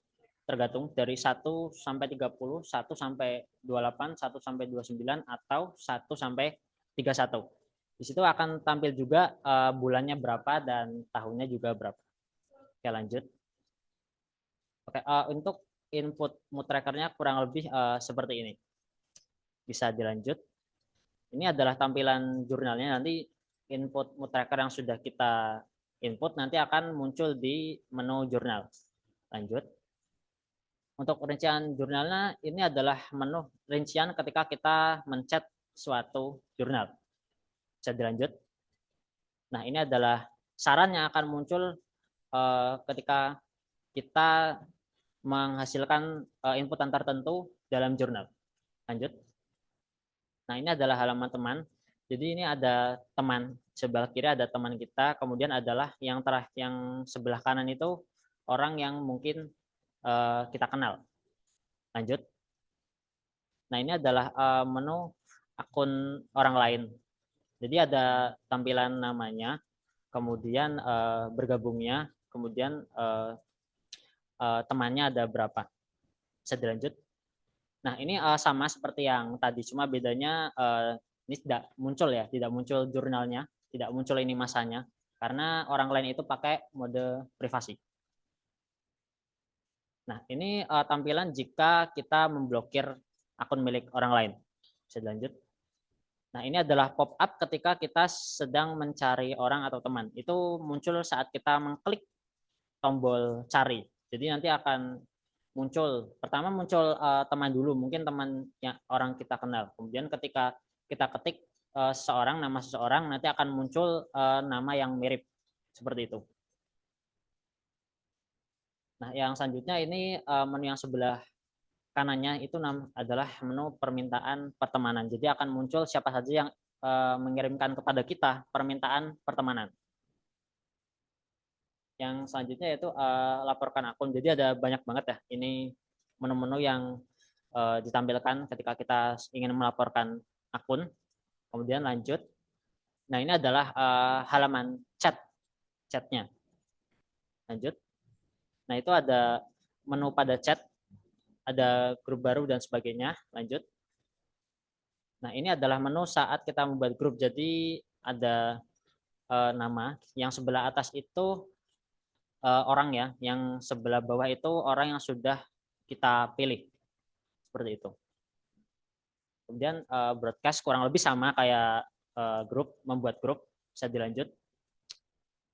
tergantung dari 1 sampai 30, 1 sampai 28, 1 sampai 29 atau 1 sampai 31. Di situ akan tampil juga bulannya berapa dan tahunnya juga berapa. Oke, lanjut. Oke, untuk input mood trackernya kurang lebih seperti ini. Bisa dilanjut. Ini adalah tampilan jurnalnya. Nanti input mood tracker yang sudah kita input nanti akan muncul di menu jurnal. Lanjut. Untuk rincian jurnalnya ini adalah menu rincian ketika kita mencet suatu jurnal. Bisa dilanjut. Nah, ini adalah saran yang akan muncul ketika kita menghasilkan inputan tertentu dalam jurnal. Lanjut. Nah, ini adalah halaman teman. Jadi ini ada teman, sebelah kiri ada teman kita, kemudian adalah yang sebelah kanan itu orang yang mungkin kita kenal. Lanjut. Nah, ini adalah menu akun orang lain. Jadi ada tampilan namanya, kemudian bergabungnya, kemudian temannya ada berapa. Bisa dilanjut. Nah, ini sama seperti yang tadi, cuma bedanya ini tidak muncul ya, tidak muncul jurnalnya, tidak muncul ini masanya, karena orang lain itu pakai mode privasi. Nah, ini tampilan jika kita memblokir akun milik orang lain. Bisa dilanjut. Nah, ini adalah pop-up ketika kita sedang mencari orang atau teman. Itu muncul saat kita mengklik tombol cari. Jadi nanti akan muncul, pertama muncul teman dulu, mungkin teman yang orang kita kenal. Kemudian ketika kita ketik nama seseorang, nanti akan muncul nama yang mirip. Seperti itu. Nah, yang selanjutnya ini menu yang sebelah kanannya itu adalah menu permintaan pertemanan. Jadi akan muncul siapa saja yang mengirimkan kepada kita permintaan pertemanan. Yang selanjutnya yaitu laporkan akun. Jadi ada banyak banget ya. Ini menu-menu yang ditampilkan ketika kita ingin melaporkan akun. Kemudian lanjut. Nah, ini adalah halaman chatnya. Lanjut. Nah, itu ada menu pada chat, ada grup baru dan sebagainya. Lanjut. Nah, ini adalah menu saat kita membuat grup. Jadi ada nama, yang sebelah atas itu orang ya, yang sebelah bawah itu orang yang sudah kita pilih. Seperti itu. Kemudian broadcast kurang lebih sama kayak grup, membuat grup. Bisa dilanjut.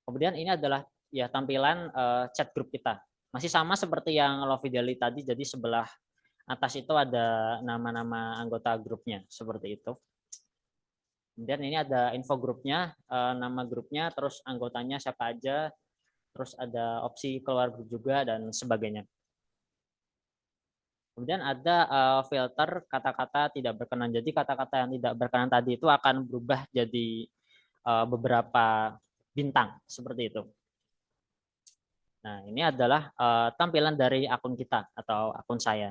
Kemudian ini adalah ya tampilan chat grup kita. Masih sama seperti yang Low Fidelity tadi, jadi sebelah atas itu ada nama-nama anggota grupnya, seperti itu. Kemudian ini ada info grupnya, nama grupnya, terus anggotanya siapa aja, terus ada opsi keluar grup juga, dan sebagainya. Kemudian ada filter kata-kata tidak berkenan. Jadi kata-kata yang tidak berkenan tadi itu akan berubah jadi beberapa bintang, seperti itu. Nah, ini adalah tampilan dari akun kita atau akun saya.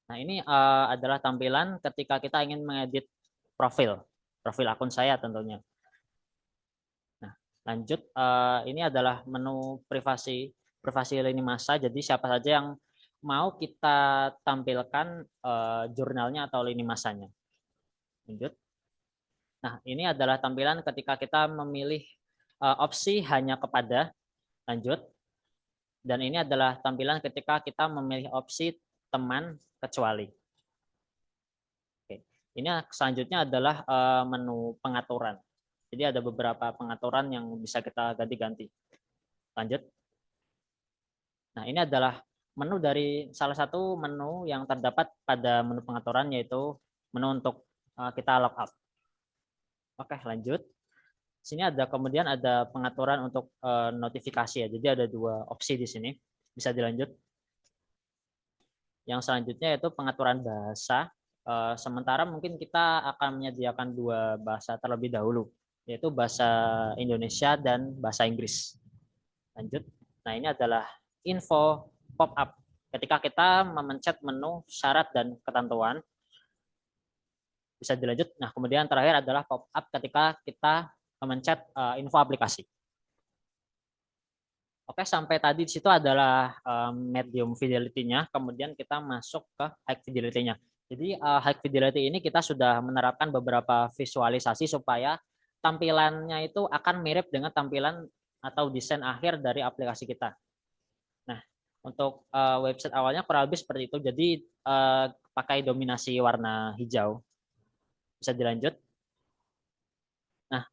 Nah, ini adalah tampilan ketika kita ingin mengedit profil akun saya tentunya. Nah, lanjut, ini adalah menu privasi lini masa. Jadi siapa saja yang mau kita tampilkan jurnalnya atau lini masanya. Lanjut. Nah, ini adalah tampilan ketika kita memilih opsi hanya kepada. Lanjut. Dan ini adalah tampilan ketika kita memilih opsi teman kecuali. Oke. Ini selanjutnya adalah menu pengaturan. Jadi ada beberapa pengaturan yang bisa kita ganti-ganti. Lanjut. Nah, ini adalah menu dari salah satu menu yang terdapat pada menu pengaturan, yaitu menu untuk kita logout. Oke, lanjut. Sini kemudian ada pengaturan untuk notifikasi ya. Jadi ada dua opsi di sini. Bisa dilanjut. Yang selanjutnya yaitu pengaturan bahasa. Sementara mungkin kita akan menyediakan dua bahasa terlebih dahulu, yaitu bahasa Indonesia dan bahasa Inggris. Lanjut. Nah, ini adalah info pop-up. Ketika kita memencet menu syarat dan ketentuan, bisa dilanjut. Nah, kemudian terakhir adalah pop-up ketika kita memencet info aplikasi. Oke, sampai tadi di situ adalah medium fidelity-nya, kemudian kita masuk ke high fidelity-nya. Jadi high fidelity ini kita sudah menerapkan beberapa visualisasi supaya tampilannya itu akan mirip dengan tampilan atau desain akhir dari aplikasi kita. Nah, untuk website awalnya kurang lebih seperti itu. Jadi pakai dominasi warna hijau. Bisa dilanjut. Nah,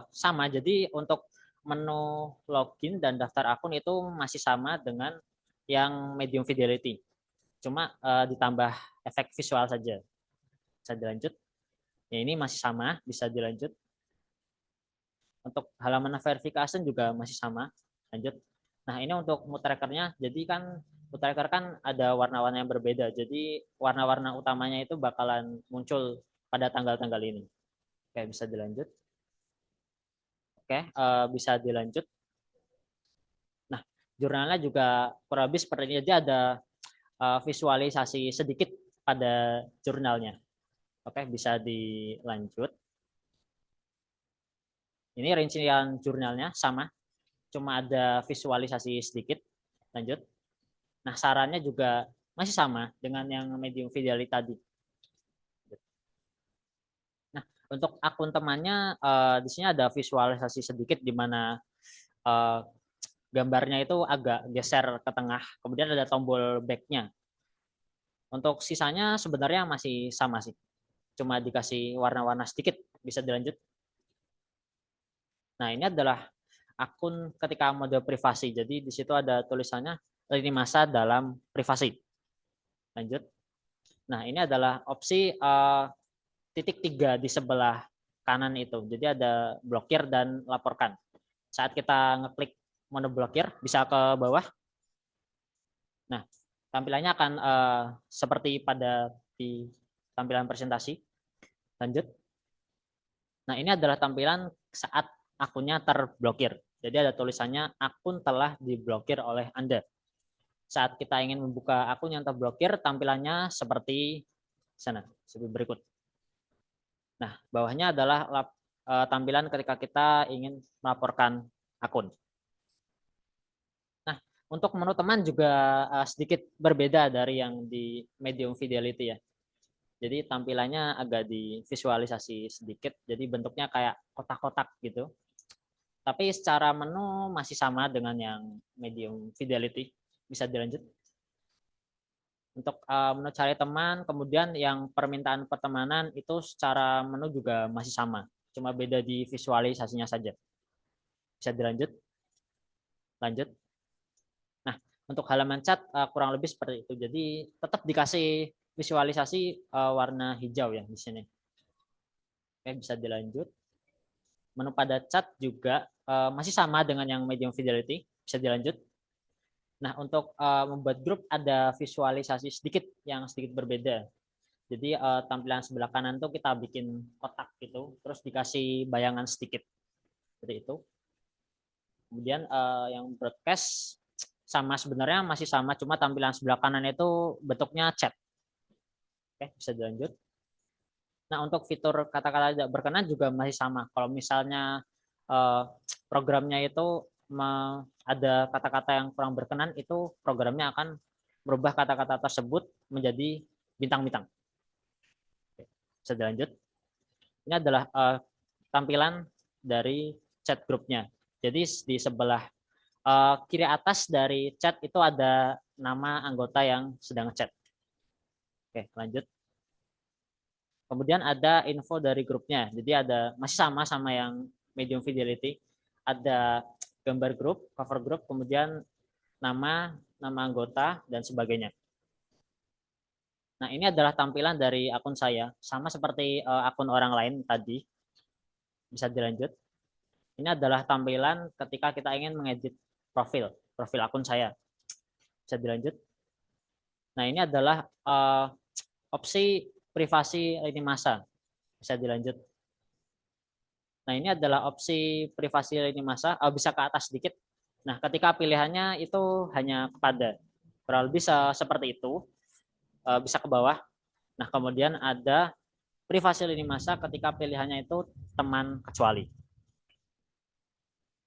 sama. Jadi untuk menu login dan daftar akun itu masih sama dengan yang medium fidelity. Cuma ditambah efek visual saja. Bisa dilanjut. Ya, ini masih sama, bisa dilanjut. Untuk halaman verification juga masih sama. Lanjut. Nah, ini untuk mood trackernya. Jadi kan mood tracker kan ada warna-warna yang berbeda. Jadi warna-warna utamanya itu bakalan muncul pada tanggal-tanggal ini. Oke, bisa dilanjut. Oke, bisa dilanjut. Nah, jurnalnya juga kurang lebih seperti ini. Jadi ada visualisasi sedikit pada jurnalnya. Oke, bisa dilanjut. Ini rincian jurnalnya sama, cuma ada visualisasi sedikit. Lanjut. Nah, sarannya juga masih sama dengan yang medium fidelity tadi. Nah, untuk akun temannya di sini ada visualisasi sedikit di mana gambarnya itu agak geser ke tengah, kemudian ada tombol back-nya. Untuk sisanya sebenarnya masih sama sih, cuma dikasih warna-warna sedikit. Bisa dilanjut. Nah, ini adalah akun ketika mode privasi. Jadi di situ ada tulisannya lini masa dalam privasi. Lanjut. Nah, ini adalah opsi titik 3 di sebelah kanan itu. Jadi ada blokir dan laporkan. Saat kita ngeklik mode blokir, bisa ke bawah. Nah, tampilannya akan seperti pada di tampilan presentasi. Lanjut. Nah, ini adalah tampilan saat akunnya terblokir. Jadi ada tulisannya akun telah diblokir oleh Anda. Saat kita ingin membuka akun yang terblokir, tampilannya seperti sana, seperti berikut. Nah, bawahnya adalah tampilan ketika kita ingin melaporkan akun. Nah, untuk menu teman juga sedikit berbeda dari yang di medium fidelity ya. Jadi tampilannya agak divisualisasi sedikit, jadi bentuknya kayak kotak-kotak gitu. Tapi secara menu masih sama dengan yang medium fidelity. Bisa dilanjut. Untuk menu cari teman, kemudian yang permintaan pertemanan itu secara menu juga masih sama. Cuma beda di visualisasinya saja. Bisa dilanjut. Lanjut. Nah, untuk halaman chat kurang lebih seperti itu. Jadi tetap dikasih visualisasi warna hijau ya di sini. Oke, bisa dilanjut. Menu pada chat juga masih sama dengan yang medium fidelity. Bisa dilanjut. Nah, untuk membuat grup ada visualisasi sedikit yang sedikit berbeda. Jadi tampilan sebelah kanan tuh kita bikin kotak gitu, terus dikasih bayangan sedikit. Seperti itu. Kemudian yang broadcast sama, sebenarnya masih sama, cuma tampilan sebelah kanan itu bentuknya chat. Oke, bisa dilanjut. Nah, untuk fitur kata-kata tidak berkenan juga masih sama. Kalau misalnya programnya itu ada kata-kata yang kurang berkenan, itu programnya akan merubah kata-kata tersebut menjadi bintang-bintang. Bisa dilanjut. Ini adalah tampilan dari chat grupnya. Jadi di sebelah kiri atas dari chat itu ada nama anggota yang sedang chat. Oke, lanjut. Kemudian ada info dari grupnya. Jadi ada masih sama yang medium fidelity, ada gambar grup, cover grup, kemudian nama anggota, dan sebagainya. Nah, ini adalah tampilan dari akun saya, sama seperti akun orang lain tadi. Bisa dilanjut. Ini adalah tampilan ketika kita ingin mengedit profil akun saya. Bisa dilanjut. Nah, ini adalah opsi privasi lini masa. Bisa dilanjut. Nah, ini adalah opsi privasi lini masa, bisa ke atas sedikit. Nah, ketika pilihannya itu hanya kepada, kurang lebih seperti itu, bisa ke bawah. Nah, kemudian ada privasi lini masa ketika pilihannya itu teman kecuali.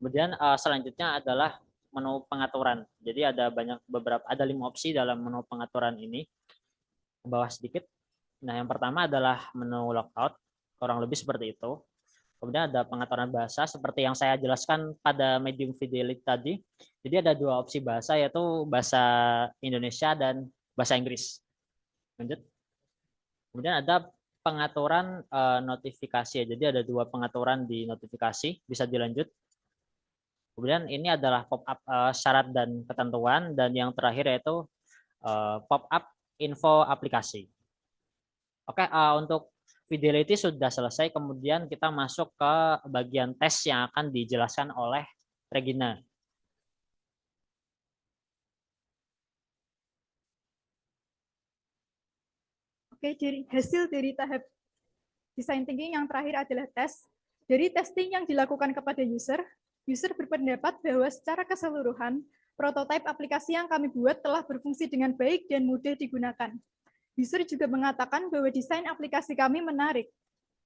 Kemudian selanjutnya adalah menu pengaturan. Jadi ada ada 5 opsi dalam menu pengaturan ini. Ke bawah sedikit. Nah, yang pertama adalah menu logout, kurang lebih seperti itu. Kemudian ada pengaturan bahasa seperti yang saya jelaskan pada medium fidelity tadi. Jadi ada 2 opsi bahasa, yaitu bahasa Indonesia dan bahasa Inggris. Lanjut. Kemudian ada pengaturan notifikasi. Jadi ada 2 pengaturan di notifikasi. Bisa dilanjut. Kemudian ini adalah pop-up syarat dan ketentuan, dan yang terakhir yaitu pop-up info aplikasi. Oke, untuk fidelity sudah selesai, kemudian kita masuk ke bagian tes yang akan dijelaskan oleh Regina. Oke, hasil dari tahap design thinking yang terakhir adalah tes. Dari testing yang dilakukan kepada user berpendapat bahwa secara keseluruhan, prototipe aplikasi yang kami buat telah berfungsi dengan baik dan mudah digunakan. User juga mengatakan bahwa desain aplikasi kami menarik.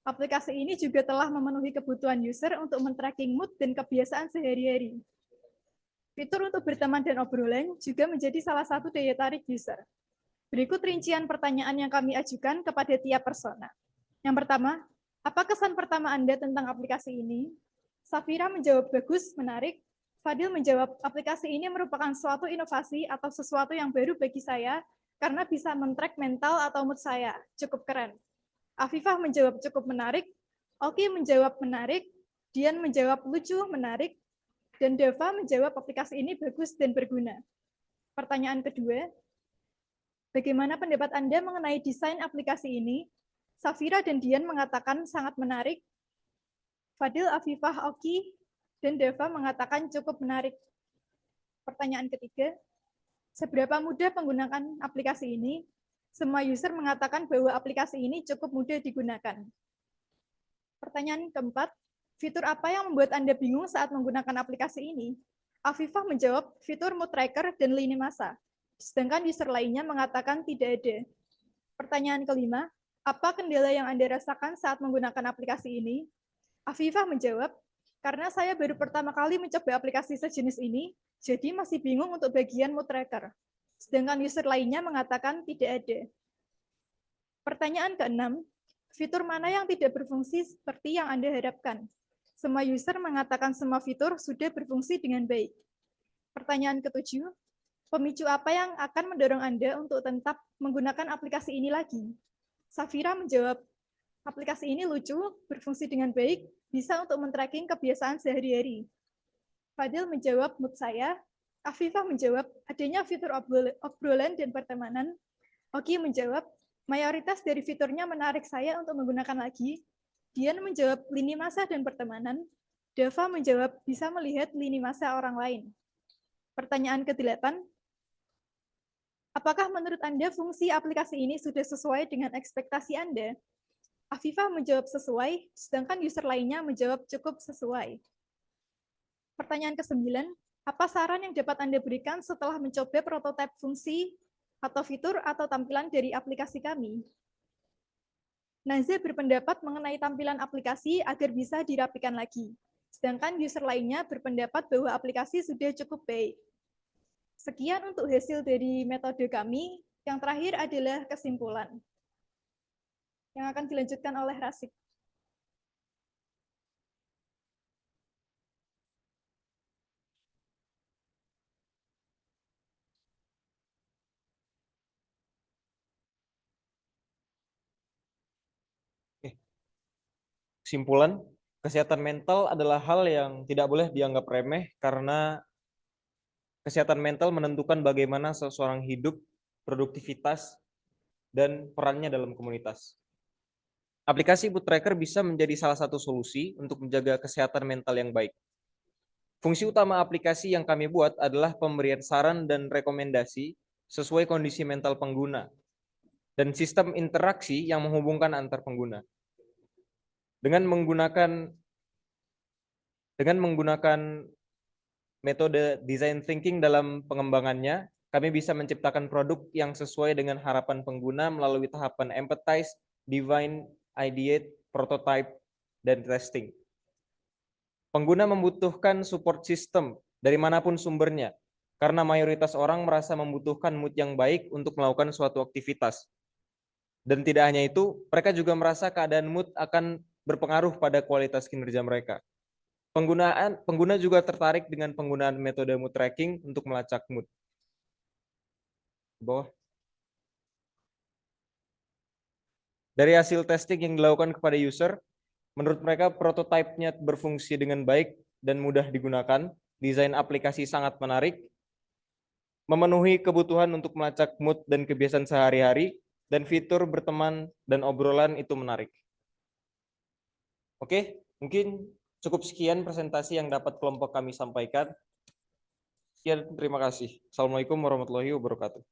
Aplikasi ini juga telah memenuhi kebutuhan user untuk men-tracking mood dan kebiasaan sehari-hari. Fitur untuk berteman dan obrolan juga menjadi salah satu daya tarik user. Berikut rincian pertanyaan yang kami ajukan kepada tiap persona. Yang pertama, apa kesan pertama Anda tentang aplikasi ini? Safira menjawab bagus, menarik. Fadil menjawab aplikasi ini merupakan suatu inovasi atau sesuatu yang baru bagi saya karena bisa men-track mental atau mood saya. Cukup keren. Afifah menjawab cukup menarik. Oki menjawab menarik. Dian menjawab lucu, menarik. Dan Dava menjawab aplikasi ini bagus dan berguna. Pertanyaan kedua, bagaimana pendapat Anda mengenai desain aplikasi ini? Safira dan Dian mengatakan sangat menarik. Fadil, Afifah, Oki, dan Dava mengatakan cukup menarik. Pertanyaan ketiga, seberapa mudah menggunakan aplikasi ini? Semua user mengatakan bahwa aplikasi ini cukup mudah digunakan. Pertanyaan keempat, fitur apa yang membuat Anda bingung saat menggunakan aplikasi ini? Afifah menjawab fitur mood tracker dan lini masa, sedangkan user lainnya mengatakan tidak ada. Pertanyaan kelima, apa kendala yang Anda rasakan saat menggunakan aplikasi ini? Afifah menjawab, karena saya baru pertama kali mencoba aplikasi sejenis ini, jadi masih bingung untuk bagian mood tracker. Sedangkan user lainnya mengatakan tidak ada. Pertanyaan keenam, fitur mana yang tidak berfungsi seperti yang Anda harapkan? Semua user mengatakan semua fitur sudah berfungsi dengan baik. Pertanyaan ketujuh, pemicu apa yang akan mendorong Anda untuk tetap menggunakan aplikasi ini lagi? Safira menjawab, aplikasi ini lucu, berfungsi dengan baik, bisa untuk men-tracking kebiasaan sehari-hari. Fadil menjawab mood saya. Afifah menjawab adanya fitur obrolan dan pertemanan. Oki menjawab mayoritas dari fiturnya menarik saya untuk menggunakan lagi. Dian menjawab lini masa dan pertemanan. Dava menjawab bisa melihat lini masa orang lain. Pertanyaan ke-8, apakah menurut Anda fungsi aplikasi ini sudah sesuai dengan ekspektasi Anda? Afifah menjawab sesuai, sedangkan user lainnya menjawab cukup sesuai. Pertanyaan ke-9, apa saran yang dapat Anda berikan setelah mencoba prototipe fungsi atau fitur atau tampilan dari aplikasi kami? Naza berpendapat mengenai tampilan aplikasi agar bisa dirapikan lagi, sedangkan user lainnya berpendapat bahwa aplikasi sudah cukup baik. Sekian untuk hasil dari metode kami. Yang terakhir adalah kesimpulan yang akan dilanjutkan oleh Rasik. Kesimpulan, Kesehatan mental adalah hal yang tidak boleh dianggap remeh karena kesehatan mental menentukan bagaimana seseorang hidup, produktivitas, dan perannya dalam komunitas. Aplikasi Mood Tracker bisa menjadi salah satu solusi untuk menjaga kesehatan mental yang baik. Fungsi utama aplikasi yang kami buat adalah pemberian saran dan rekomendasi sesuai kondisi mental pengguna dan sistem interaksi yang menghubungkan antar pengguna. Dengan menggunakan metode design thinking dalam pengembangannya, kami bisa menciptakan produk yang sesuai dengan harapan pengguna melalui tahapan empathize, define, ideate, prototype, dan testing. Pengguna membutuhkan support system dari manapun sumbernya, karena mayoritas orang merasa membutuhkan mood yang baik untuk melakukan suatu aktivitas. Dan tidak hanya itu, mereka juga merasa keadaan mood akan berpengaruh pada kualitas kinerja mereka. Pengguna juga tertarik dengan penggunaan metode mood tracking untuk melacak mood. Bawah. Dari hasil testing yang dilakukan kepada user, menurut mereka prototipenya berfungsi dengan baik dan mudah digunakan, desain aplikasi sangat menarik, memenuhi kebutuhan untuk melacak mood dan kebiasaan sehari-hari, dan fitur berteman dan obrolan itu menarik. Oke, mungkin cukup sekian presentasi yang dapat kelompok kami sampaikan. Sekian, terima kasih. Assalamualaikum warahmatullahi wabarakatuh.